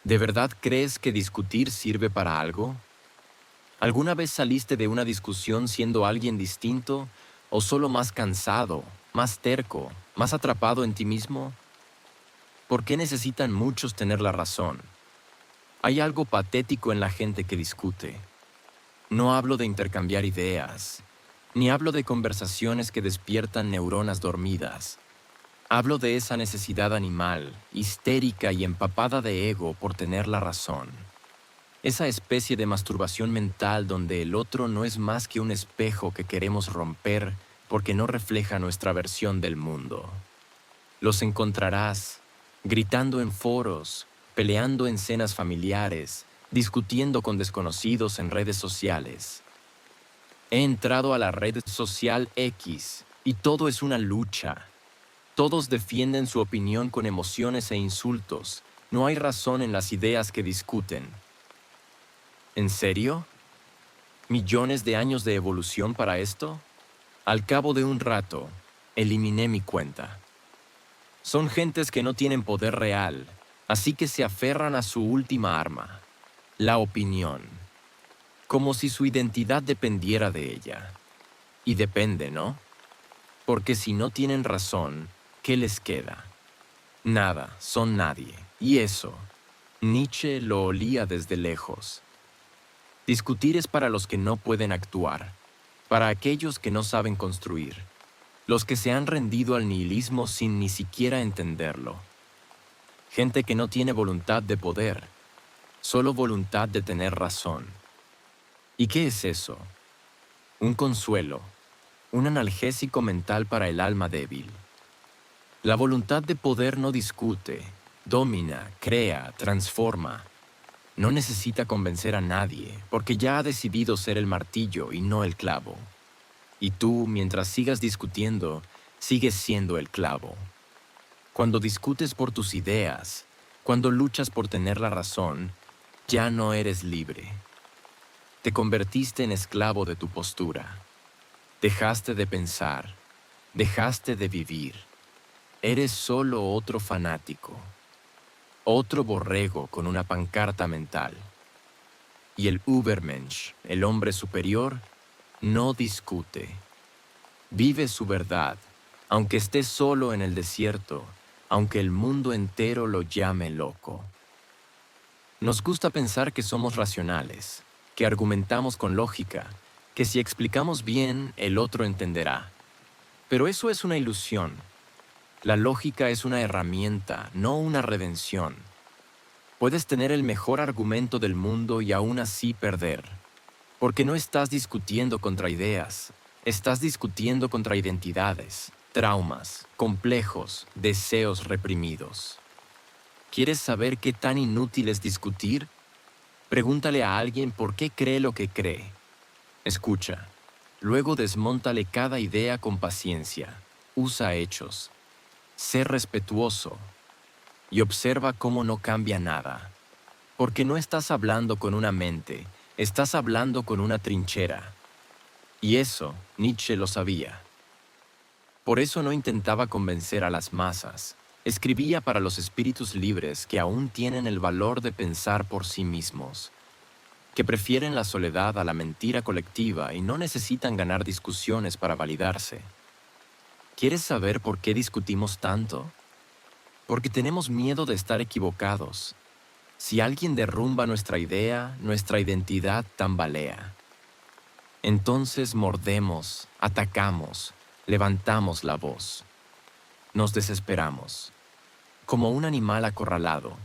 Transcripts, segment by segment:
¿De verdad crees que discutir sirve para algo? ¿Alguna vez saliste de una discusión siendo alguien distinto o solo más cansado, más terco, más atrapado en ti mismo? ¿Por qué necesitan muchos tener la razón? Hay algo patético en la gente que discute. No hablo de intercambiar ideas, ni hablo de conversaciones que despiertan neuronas dormidas. Hablo de esa necesidad animal, histérica y empapada de ego por tener la razón. Esa especie de masturbación mental donde el otro no es más que un espejo que queremos romper porque no refleja nuestra versión del mundo. Los encontrarás gritando en foros, peleando en cenas familiares, discutiendo con desconocidos en redes sociales. He entrado a la red social X y todo es una lucha. Todos defienden su opinión con emociones e insultos. No hay razón en las ideas que discuten. ¿En serio? ¿Millones de años de evolución para esto? Al cabo de un rato, eliminé mi cuenta. Son gentes que no tienen poder real, así que se aferran a su última arma, la opinión, como si su identidad dependiera de ella. Y depende, ¿no? Porque si no tienen razón, ¿qué les queda? Nada, son nadie. Y eso, Nietzsche lo olía desde lejos. Discutir es para los que no pueden actuar, para aquellos que no saben construir, los que se han rendido al nihilismo sin ni siquiera entenderlo. Gente que no tiene voluntad de poder, solo voluntad de tener razón. ¿Y qué es eso? Un consuelo, un analgésico mental para el alma débil. La voluntad de poder no discute, domina, crea, transforma. No necesita convencer a nadie, porque ya ha decidido ser el martillo y no el clavo. Y tú, mientras sigas discutiendo, sigues siendo el clavo. Cuando discutes por tus ideas, cuando luchas por tener la razón, ya no eres libre. Te convertiste en esclavo de tu postura. Dejaste de pensar, dejaste de vivir. Eres solo otro fanático, otro borrego con una pancarta mental. Y el Übermensch, el hombre superior, no discute. Vive su verdad, aunque esté solo en el desierto, aunque el mundo entero lo llame loco. Nos gusta pensar que somos racionales, que argumentamos con lógica, que si explicamos bien, el otro entenderá. Pero eso es una ilusión. La lógica es una herramienta, no una redención. Puedes tener el mejor argumento del mundo y aún así perder, porque no estás discutiendo contra ideas, estás discutiendo contra identidades, traumas, complejos, deseos reprimidos. ¿Quieres saber qué tan inútil es discutir? Pregúntale a alguien por qué cree lo que cree. Escucha. Luego desmóntale cada idea con paciencia. Usa hechos. Sé respetuoso. Y observa cómo no cambia nada. Porque no estás hablando con una mente, estás hablando con una trinchera. Y eso Nietzsche lo sabía. Por eso no intentaba convencer a las masas. Escribía para los espíritus libres que aún tienen el valor de pensar por sí mismos, que prefieren la soledad a la mentira colectiva y no necesitan ganar discusiones para validarse. ¿Quieres saber por qué discutimos tanto? Porque tenemos miedo de estar equivocados. Si alguien derrumba nuestra idea, nuestra identidad tambalea. Entonces mordemos, atacamos, levantamos la voz. Nos desesperamos, como un animal acorralado,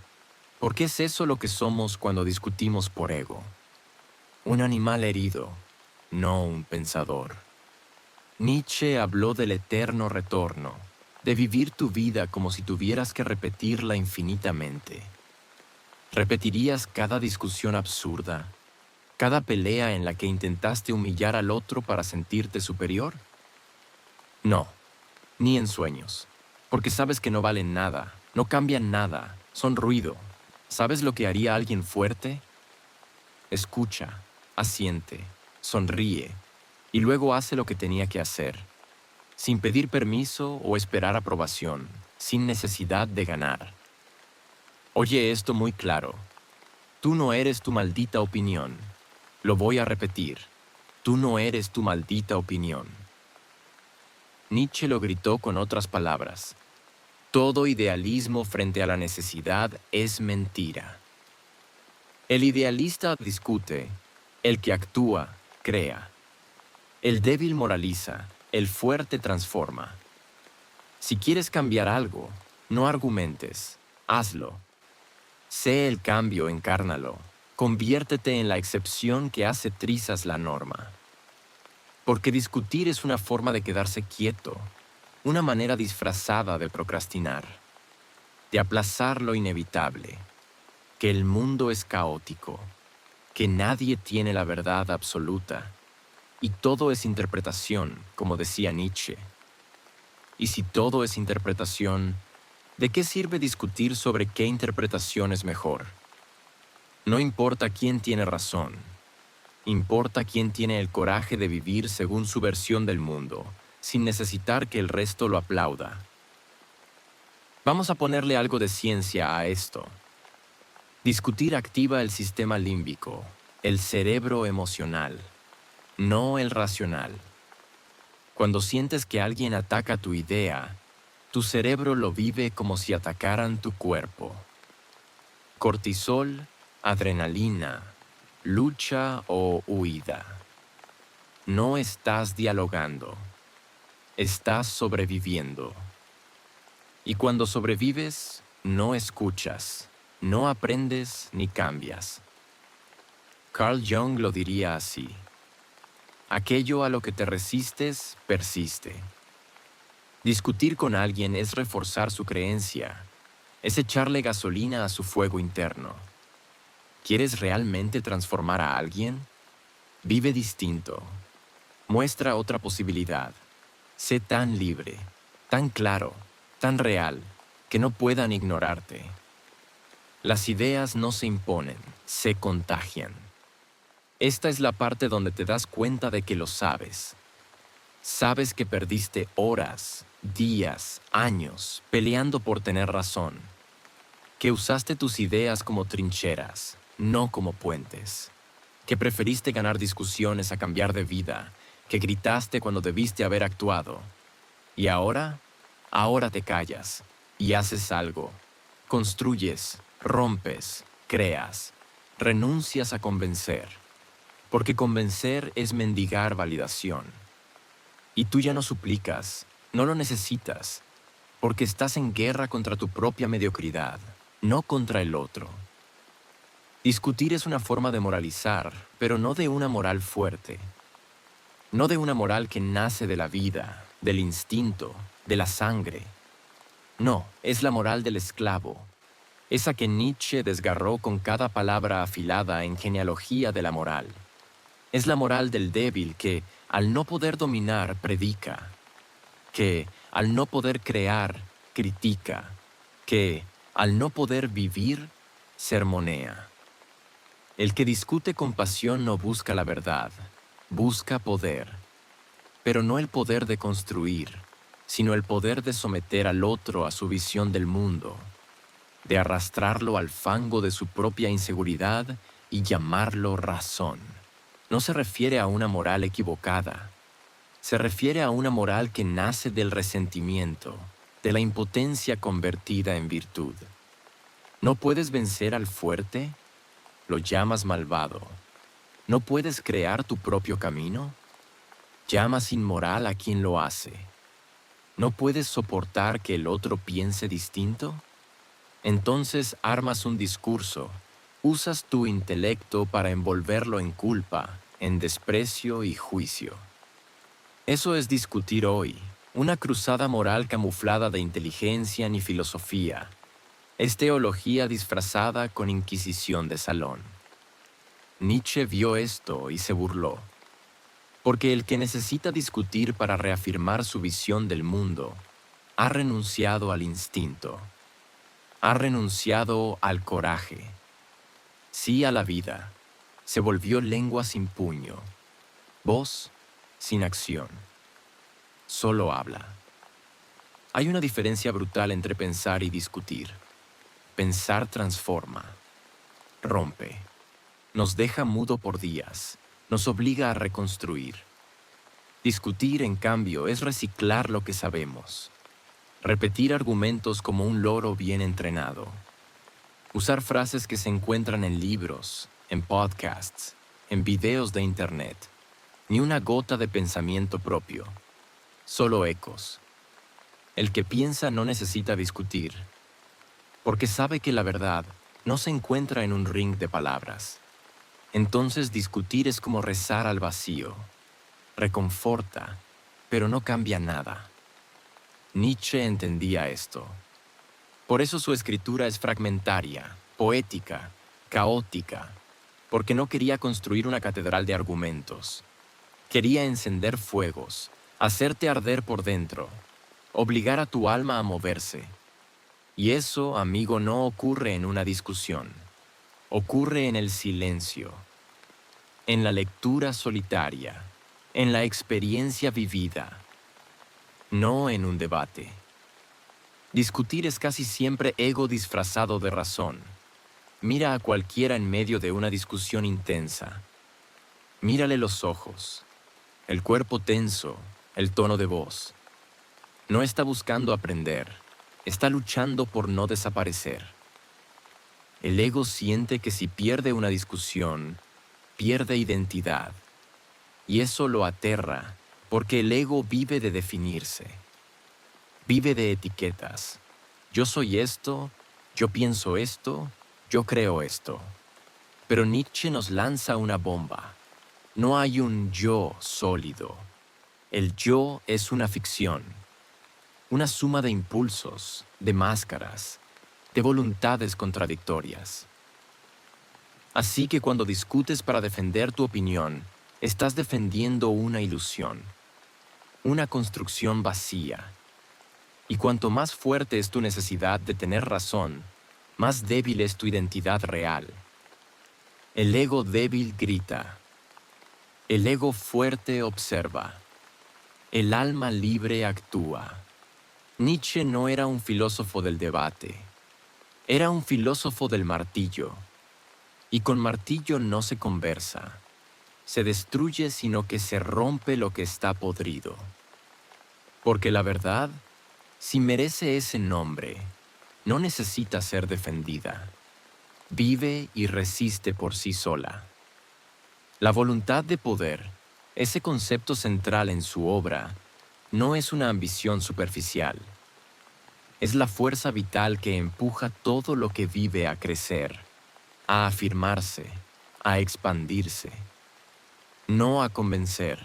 porque es eso lo que somos cuando discutimos por ego. Un animal herido, no un pensador. Nietzsche habló del eterno retorno, de vivir tu vida como si tuvieras que repetirla infinitamente. ¿Repetirías cada discusión absurda, cada pelea en la que intentaste humillar al otro para sentirte superior? No, ni en sueños, porque sabes que no valen nada, no cambian nada, son ruido. ¿Sabes lo que haría alguien fuerte? Escucha, asiente, sonríe, y luego hace lo que tenía que hacer, sin pedir permiso o esperar aprobación, sin necesidad de ganar. Oye esto muy claro. Tú no eres tu maldita opinión. Lo voy a repetir. Tú no eres tu maldita opinión. Nietzsche lo gritó con otras palabras. Todo idealismo frente a la necesidad es mentira. El idealista discute, el que actúa, crea. El débil moraliza, el fuerte transforma. Si quieres cambiar algo, no argumentes, hazlo. Sé el cambio, encárnalo. Conviértete en la excepción que hace trizas la norma. Porque discutir es una forma de quedarse quieto, una manera disfrazada de procrastinar, de aplazar lo inevitable, que el mundo es caótico, que nadie tiene la verdad absoluta, y todo es interpretación, como decía Nietzsche. Y si todo es interpretación, ¿de qué sirve discutir sobre qué interpretación es mejor? No importa quién tiene razón, importa quién tiene el coraje de vivir según su versión del mundo, sin necesitar que el resto lo aplauda. Vamos a ponerle algo de ciencia a esto. Discutir activa el sistema límbico, el cerebro emocional, no el racional. Cuando sientes que alguien ataca tu idea, tu cerebro lo vive como si atacaran tu cuerpo. Cortisol, adrenalina, lucha o huida. No estás dialogando, estás sobreviviendo. Y cuando sobrevives, no escuchas, no aprendes ni cambias. Carl Jung lo diría así: aquello a lo que te resistes, persiste. Discutir con alguien es reforzar su creencia, es echarle gasolina a su fuego interno. ¿Quieres realmente transformar a alguien? Vive distinto. Muestra otra posibilidad. Sé tan libre, tan claro, tan real, que no puedan ignorarte. Las ideas no se imponen, se contagian. Esta es la parte donde te das cuenta de que lo sabes. Sabes que perdiste horas, días, años peleando por tener razón. Que usaste tus ideas como trincheras, no como puentes. Que preferiste ganar discusiones a cambiar de vida, que gritaste cuando debiste haber actuado. Y ahora te callas y haces algo. Construyes, rompes, creas, renuncias a convencer. Porque convencer es mendigar validación. Y tú ya no suplicas, no lo necesitas, porque estás en guerra contra tu propia mediocridad, no contra el otro. Discutir es una forma de moralizar, pero no de una moral fuerte. No de una moral que nace de la vida, del instinto, de la sangre. No, es la moral del esclavo, esa que Nietzsche desgarró con cada palabra afilada en genealogía de la moral. Es la moral del débil que, al no poder dominar, predica, que, al no poder crear, critica, que, al no poder vivir, sermonea. El que discute con pasión no busca la verdad, busca poder, pero no el poder de construir, sino el poder de someter al otro a su visión del mundo, de arrastrarlo al fango de su propia inseguridad y llamarlo razón. No se refiere a una moral equivocada, se refiere a una moral que nace del resentimiento, de la impotencia convertida en virtud. ¿No puedes vencer al fuerte? Lo llamas malvado. ¿No puedes crear tu propio camino? Llamas inmoral a quien lo hace. ¿No puedes soportar que el otro piense distinto? Entonces armas un discurso, usas tu intelecto para envolverlo en culpa, en desprecio y juicio. Eso es discutir hoy, una cruzada moral camuflada de inteligencia ni filosofía. Es teología disfrazada con inquisición de salón. Nietzsche vio esto y se burló. Porque el que necesita discutir para reafirmar su visión del mundo ha renunciado al instinto, ha renunciado al coraje, sí a la vida, se volvió lengua sin puño, voz sin acción, solo habla. Hay una diferencia brutal entre pensar y discutir. Pensar transforma, rompe. Nos deja mudo por días, nos obliga a reconstruir. Discutir, en cambio, es reciclar lo que sabemos. Repetir argumentos como un loro bien entrenado. Usar frases que se encuentran en libros, en podcasts, en videos de internet. Ni una gota de pensamiento propio, solo ecos. El que piensa no necesita discutir, porque sabe que la verdad no se encuentra en un ring de palabras. Entonces discutir es como rezar al vacío. Reconforta, pero no cambia nada. Nietzsche entendía esto. Por eso su escritura es fragmentaria, poética, caótica, porque no quería construir una catedral de argumentos. Quería encender fuegos, hacerte arder por dentro, obligar a tu alma a moverse. Y eso, amigo, no ocurre en una discusión. Ocurre en el silencio, en la lectura solitaria, en la experiencia vivida, no en un debate. Discutir es casi siempre ego disfrazado de razón. Mira a cualquiera en medio de una discusión intensa. Mírale los ojos, el cuerpo tenso, el tono de voz. No está buscando aprender, está luchando por no desaparecer. El ego siente que si pierde una discusión, pierde identidad. Y eso lo aterra, porque el ego vive de definirse. Vive de etiquetas. Yo soy esto, yo pienso esto, yo creo esto. Pero Nietzsche nos lanza una bomba. No hay un yo sólido. El yo es una ficción, una suma de impulsos, de máscaras, de voluntades contradictorias. Así que cuando discutes para defender tu opinión, estás defendiendo una ilusión, una construcción vacía. Y cuanto más fuerte es tu necesidad de tener razón, más débil es tu identidad real. El ego débil grita. El ego fuerte observa. El alma libre actúa. Nietzsche no era un filósofo del debate. Era un filósofo del martillo. Y con martillo no se conversa. Se destruye, sino que se rompe lo que está podrido. Porque la verdad, si merece ese nombre, no necesita ser defendida. Vive y resiste por sí sola. La voluntad de poder, ese concepto central en su obra, no es una ambición superficial. Es la fuerza vital que empuja todo lo que vive a crecer, a afirmarse, a expandirse. No a convencer,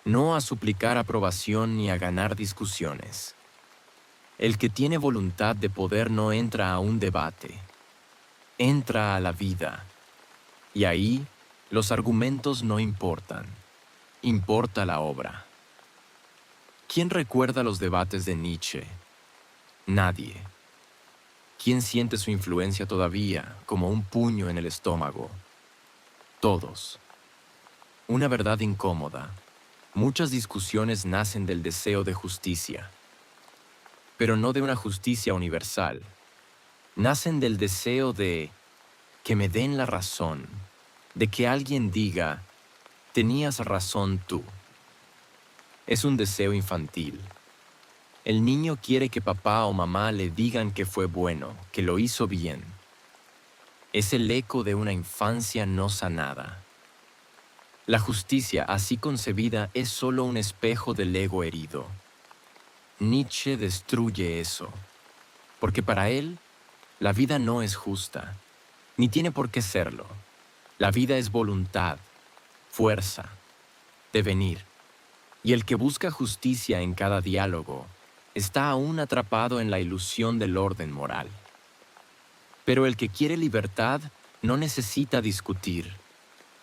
no a suplicar aprobación ni a ganar discusiones. El que tiene voluntad de poder no entra a un debate, entra a la vida. Y ahí los argumentos no importan, importa la obra. ¿Quién recuerda los debates de Nietzsche? Nadie. ¿Quién siente su influencia todavía como un puño en el estómago? Todos. Una verdad incómoda. Muchas discusiones nacen del deseo de justicia, pero no de una justicia universal. Nacen del deseo de que me den la razón, de que alguien diga, tenías razón tú. Es un deseo infantil. El niño quiere que papá o mamá le digan que fue bueno, que lo hizo bien. Es el eco de una infancia no sanada. La justicia, así concebida, es solo un espejo del ego herido. Nietzsche destruye eso, porque para él, la vida no es justa, ni tiene por qué serlo. La vida es voluntad, fuerza, devenir. Y el que busca justicia en cada diálogo está aún atrapado en la ilusión del orden moral. Pero el que quiere libertad no necesita discutir,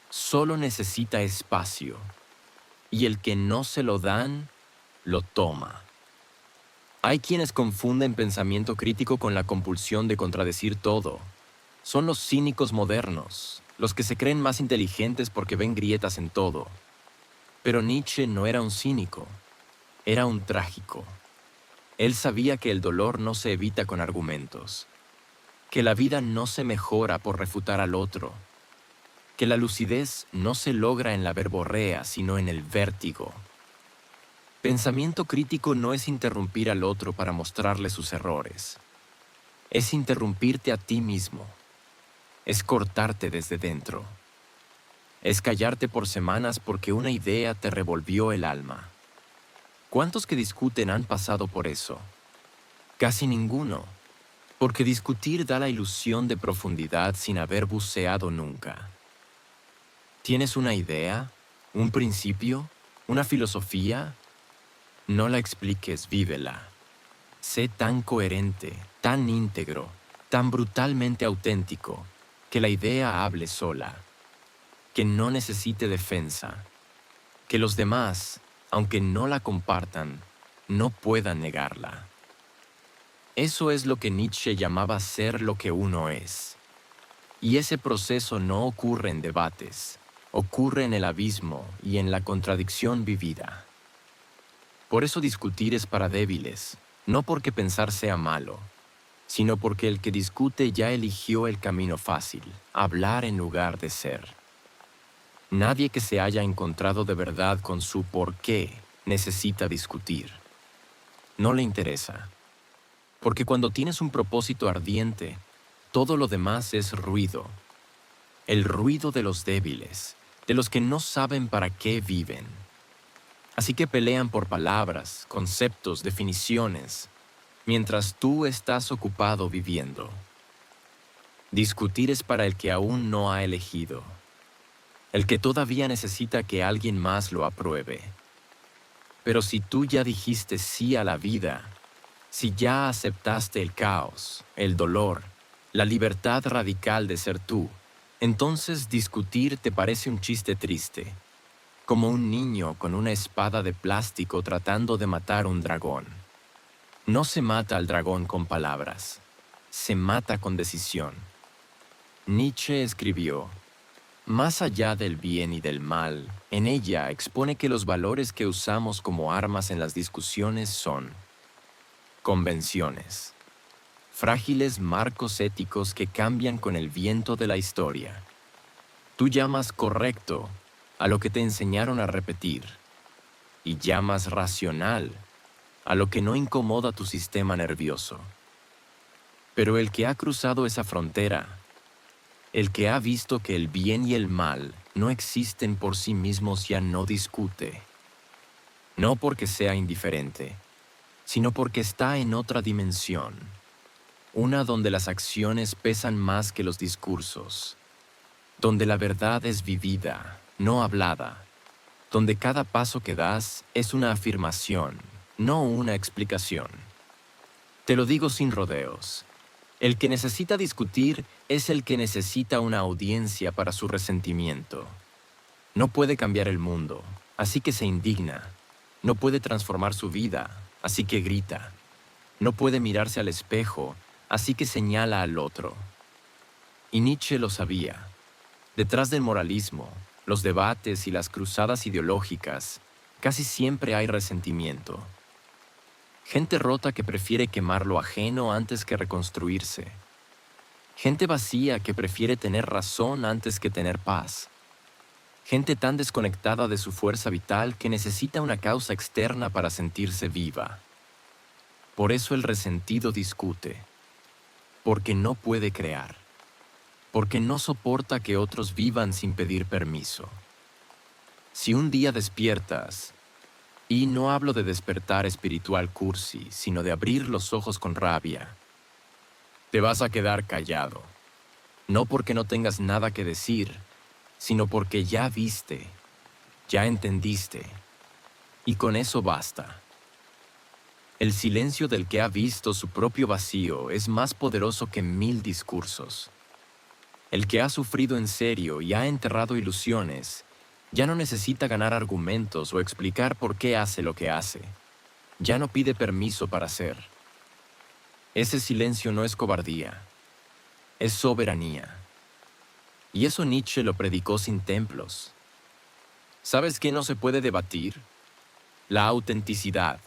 solo necesita espacio. Y el que no se lo dan, lo toma. Hay quienes confunden pensamiento crítico con la compulsión de contradecir todo. Son los cínicos modernos, los que se creen más inteligentes porque ven grietas en todo. Pero Nietzsche no era un cínico, era un trágico. Él sabía que el dolor no se evita con argumentos. que la vida no se mejora por refutar al otro, que la lucidez no se logra en la verborrea, sino en el vértigo. Pensamiento crítico no es interrumpir al otro para mostrarle sus errores. Es interrumpirte a ti mismo. Es cortarte desde dentro. Es callarte por semanas porque una idea te revolvió el alma. ¿Cuántos que discuten han pasado por eso? Casi ninguno, porque discutir da la ilusión de profundidad sin haber buceado nunca. ¿Tienes una idea? ¿Un principio? ¿Una filosofía? No la expliques, vívela. Sé tan coherente, tan íntegro, tan brutalmente auténtico, que la idea hable sola, que no necesite defensa, que los demás, aunque no la compartan, no puedan negarla. Eso es lo que Nietzsche llamaba ser lo que uno es. Y ese proceso no ocurre en debates, ocurre en el abismo y en la contradicción vivida. Por eso discutir es para débiles, no porque pensar sea malo, sino porque el que discute ya eligió el camino fácil, hablar en lugar de ser. Nadie que se haya encontrado de verdad con su por qué necesita discutir. No le interesa. Porque cuando tienes un propósito ardiente, todo lo demás es ruido. El ruido de los débiles, de los que no saben para qué viven. Así que pelean por palabras, conceptos, definiciones, mientras tú estás ocupado viviendo. Discutir es para el que aún no ha elegido, el que todavía necesita que alguien más lo apruebe. Pero si tú ya dijiste sí a la vida, si ya aceptaste el caos, el dolor, la libertad radical de ser tú, entonces discutir te parece un chiste triste, como un niño con una espada de plástico tratando de matar un dragón. No se mata al dragón con palabras, se mata con decisión. Nietzsche escribió: más allá del bien y del mal, en ella expone que los valores que usamos como armas en las discusiones son convenciones, frágiles marcos éticos que cambian con el viento de la historia. Tú llamas correcto a lo que te enseñaron a repetir y llamas racional a lo que no incomoda tu sistema nervioso. Pero el que ha cruzado esa frontera, el que ha visto que el bien y el mal no existen por sí mismos, ya no discute, no porque sea indiferente, sino porque está en otra dimensión, una donde las acciones pesan más que los discursos, donde la verdad es vivida, no hablada, donde cada paso que das es una afirmación, no una explicación. Te lo digo sin rodeos. El que necesita discutir es el que necesita una audiencia para su resentimiento. No puede cambiar el mundo, así que se indigna. No puede transformar su vida, así que grita. No puede mirarse al espejo, así que señala al otro. Y Nietzsche lo sabía. Detrás del moralismo, los debates y las cruzadas ideológicas, casi siempre hay resentimiento. Gente rota que prefiere quemar lo ajeno antes que reconstruirse. Gente vacía que prefiere tener razón antes que tener paz. Gente tan desconectada de su fuerza vital que necesita una causa externa para sentirse viva. Por eso el resentido discute, porque no puede crear, porque no soporta que otros vivan sin pedir permiso. Si un día despiertas, y no hablo de despertar espiritual cursi, sino de abrir los ojos con rabia, te vas a quedar callado, no porque no tengas nada que decir, sino porque ya viste, ya entendiste, y con eso basta. El silencio del que ha visto su propio vacío es más poderoso que 1000 discursos. El que ha sufrido en serio y ha enterrado ilusiones, ya no necesita ganar argumentos o explicar por qué hace lo que hace. Ya no pide permiso para ser. Ese silencio no es cobardía, es soberanía. Y eso Nietzsche lo predicó sin templos. ¿Sabes qué no se puede debatir? La autenticidad.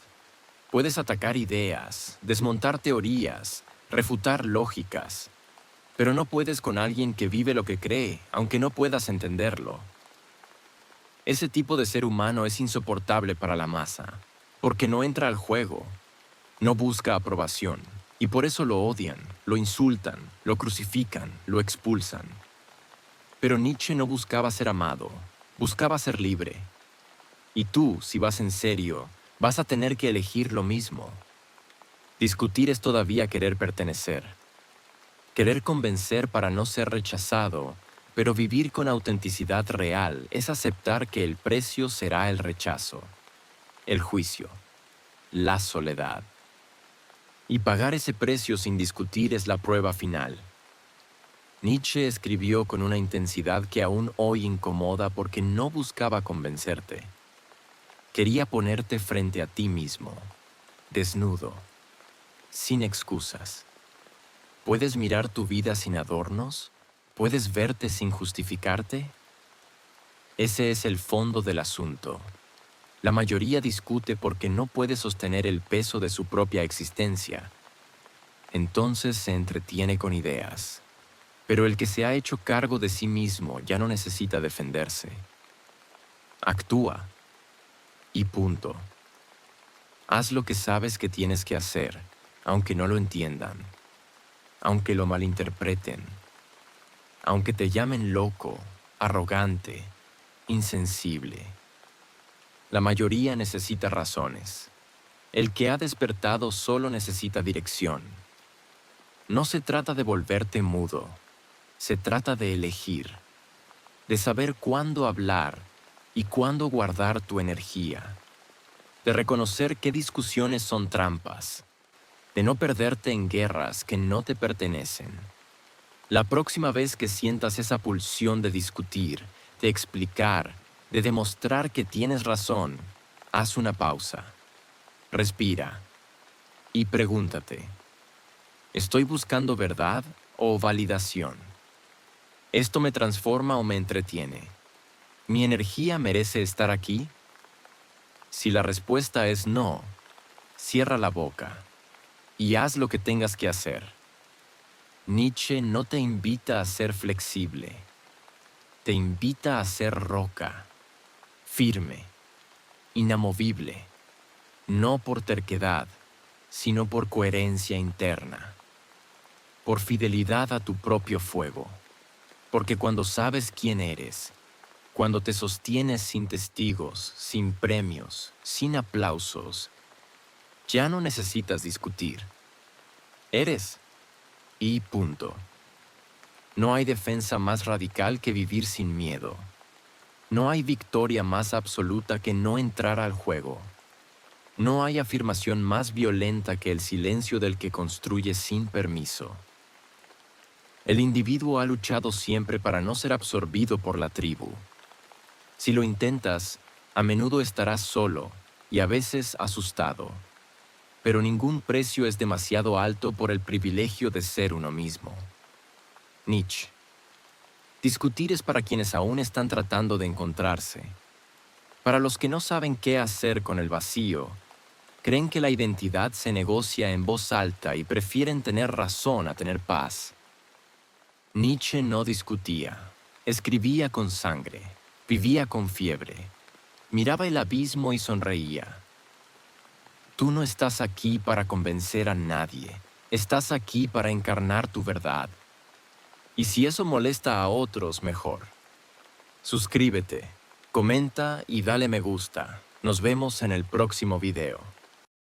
Puedes atacar ideas, desmontar teorías, refutar lógicas, Pero no puedes con alguien que vive lo que cree, aunque no puedas entenderlo. Ese tipo de ser humano es insoportable para la masa, porque no entra al juego, no busca aprobación, y por eso lo odian, lo insultan, lo crucifican, lo expulsan. Pero Nietzsche no buscaba ser amado, buscaba ser libre. Y tú, si vas en serio, vas a tener que elegir lo mismo. Discutir es todavía querer pertenecer. Querer convencer para no ser rechazado, pero vivir con autenticidad real es aceptar que el precio será el rechazo, el juicio, la soledad. Y pagar ese precio sin discutir es la prueba final. Nietzsche escribió con una intensidad que aún hoy incomoda porque no buscaba convencerte. Quería ponerte frente a ti mismo, desnudo, sin excusas. ¿Puedes mirar tu vida sin adornos? ¿Puedes verte sin justificarte? Ese es el fondo del asunto. La mayoría discute porque no puede sostener el peso de su propia existencia. Entonces se entretiene con ideas. Pero el que se ha hecho cargo de sí mismo ya no necesita defenderse. Actúa. Y punto. Haz lo que sabes que tienes que hacer, aunque no lo entiendan, aunque lo malinterpreten, aunque te llamen loco, arrogante, insensible. La mayoría necesita razones. El que ha despertado solo necesita dirección. No se trata de volverte mudo, se trata de elegir, de saber cuándo hablar y cuándo guardar tu energía, de reconocer qué discusiones son trampas, de no perderte en guerras que no te pertenecen. La próxima vez que sientas esa pulsión de discutir, de explicar, de demostrar que tienes razón, haz una pausa, respira y pregúntate, ¿estoy buscando verdad o validación? ¿Esto me transforma o me entretiene? ¿Mi energía merece estar aquí? Si la respuesta es no, cierra la boca y haz lo que tengas que hacer. Nietzsche no te invita a ser flexible, te invita a ser roca, firme, inamovible, no por terquedad, sino por coherencia interna, por fidelidad a tu propio fuego, porque cuando sabes quién eres, cuando te sostienes sin testigos, sin premios, sin aplausos, ya no necesitas discutir. Eres y punto. No hay defensa más radical que vivir sin miedo. No hay victoria más absoluta que no entrar al juego. No hay afirmación más violenta que el silencio del que construye sin permiso. El individuo ha luchado siempre para no ser absorbido por la tribu. Si lo intentas, a menudo estarás solo y a veces asustado. Pero ningún precio es demasiado alto por el privilegio de ser uno mismo. Nietzsche. Discutir es para quienes aún están tratando de encontrarse. Para los que no saben qué hacer con el vacío, creen que la identidad se negocia en voz alta y prefieren tener razón a tener paz. Nietzsche no discutía, escribía con sangre, vivía con fiebre, miraba el abismo y sonreía. Tú no estás aquí para convencer a nadie, estás aquí para encarnar tu verdad. Y si eso molesta a otros, mejor. Suscríbete, comenta y dale me gusta. Nos vemos en el próximo video.